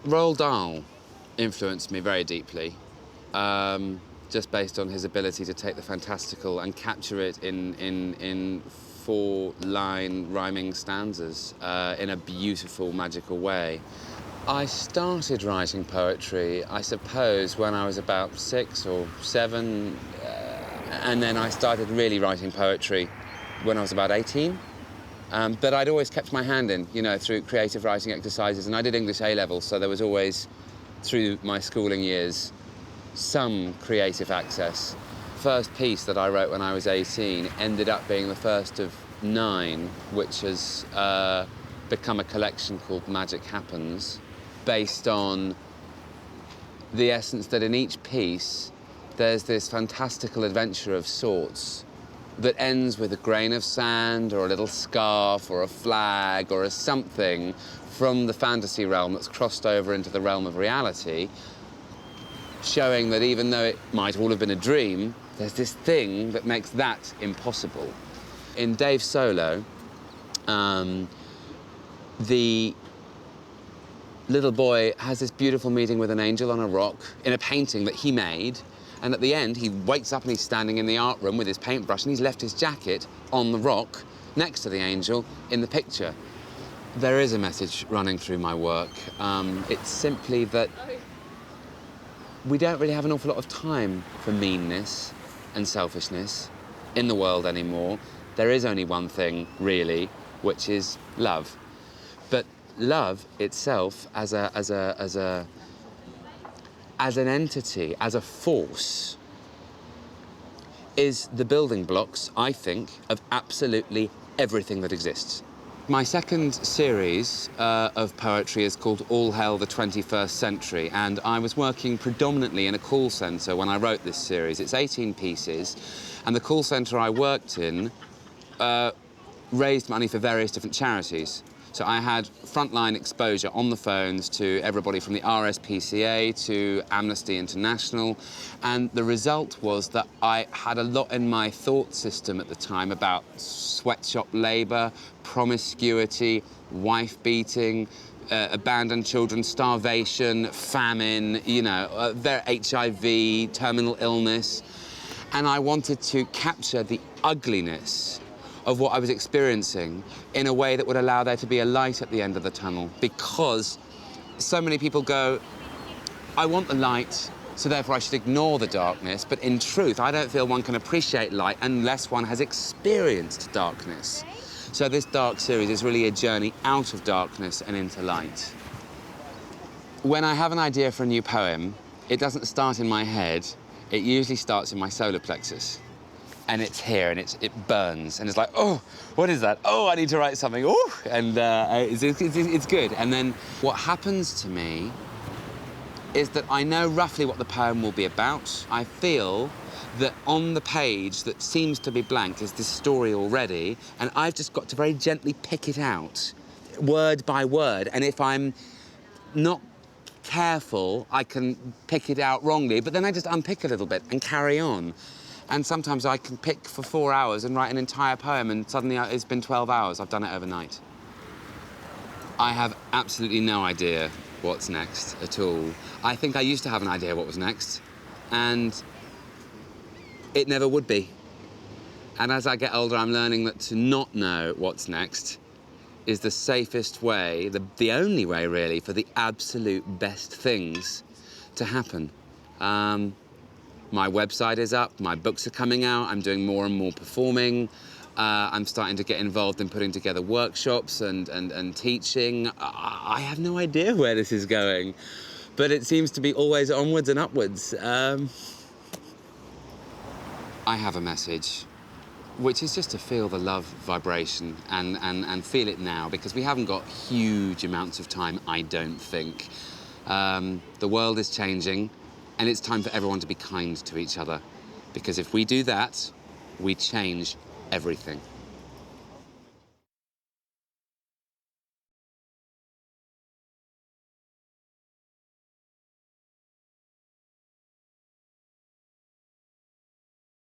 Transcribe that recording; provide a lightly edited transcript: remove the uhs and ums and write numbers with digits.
Roald Dahl influenced me very deeply, just based on his ability to take the fantastical and capture it in four-line rhyming stanzas in a beautiful, magical way. I started writing poetry, I suppose, when I was about 6 or 7, and then I started really writing poetry when I was about 18. But I'd always kept my hand in, you know, through creative writing exercises, and I did English A-level, so there was always, through my schooling years, some creative access. First piece that I wrote when I was 18 ended up being the first of 9, which has become a collection called Magic Happens, based on the essence that in each piece there's this fantastical adventure of sorts that ends with a grain of sand or a little scarf or a flag or a something from the fantasy realm that's crossed over into the realm of reality, showing that even though it might all have been a dream, there's this thing that makes that impossible. In Dave's solo, the little boy has this beautiful meeting with an angel on a rock in a painting that he made, and at the end he wakes up and he's standing in the art room with his paintbrush and he's left his jacket on the rock next to the angel in the picture. There is a message running through my work. It's simply that we don't really have an awful lot of time for meanness and selfishness in the world anymore. There is only one thing, really, which is love. But love itself as an entity, as a force, is the building blocks, I think, of absolutely everything that exists. My second series of poetry is called All Hail the 21st Century, and I was working predominantly in a call centre when I wrote this series. It's 18 pieces, and the call centre I worked in raised money for various different charities. So I had frontline exposure on the phones to everybody from the RSPCA to Amnesty International, and the result was that I had a lot in my thought system at the time about sweatshop labour, promiscuity, wife-beating, abandoned children, starvation, famine, you know, their HIV, terminal illness. And I wanted to capture the ugliness of what I was experiencing in a way that would allow there to be a light at the end of the tunnel, because so many people go, I want the light, so therefore I should ignore the darkness, but in truth, I don't feel one can appreciate light unless one has experienced darkness. So this dark series is really a journey out of darkness and into light. When I have an idea for a new poem, it doesn't start in my head, it usually starts in my solar plexus. And it's here, and it burns, and it's like, oh, what is that? Oh, I need to write something, oh! And it's good. And then what happens to me is that I know roughly what the poem will be about. I feel that on the page that seems to be blank is this story already, and I've just got to very gently pick it out, word by word, and if I'm not careful, I can pick it out wrongly, but then I just unpick a little bit and carry on. And sometimes I can pick for 4 hours and write an entire poem, and suddenly it's been 12 hours. I've done it overnight. I have absolutely no idea what's next at all. I think I used to have an idea what was next, and it never would be. And as I get older, I'm learning that to not know what's next is the safest way, the only way, really, for the absolute best things to happen. My website is up, my books are coming out, I'm doing more and more performing. I'm starting to get involved in putting together workshops and teaching. I have no idea where this is going, but it seems to be always onwards and upwards. I have a message, which is just to feel the love vibration and feel it now, because we haven't got huge amounts of time, I don't think. The world is changing, and it's time for everyone to be kind to each other, because if we do that, we change everything.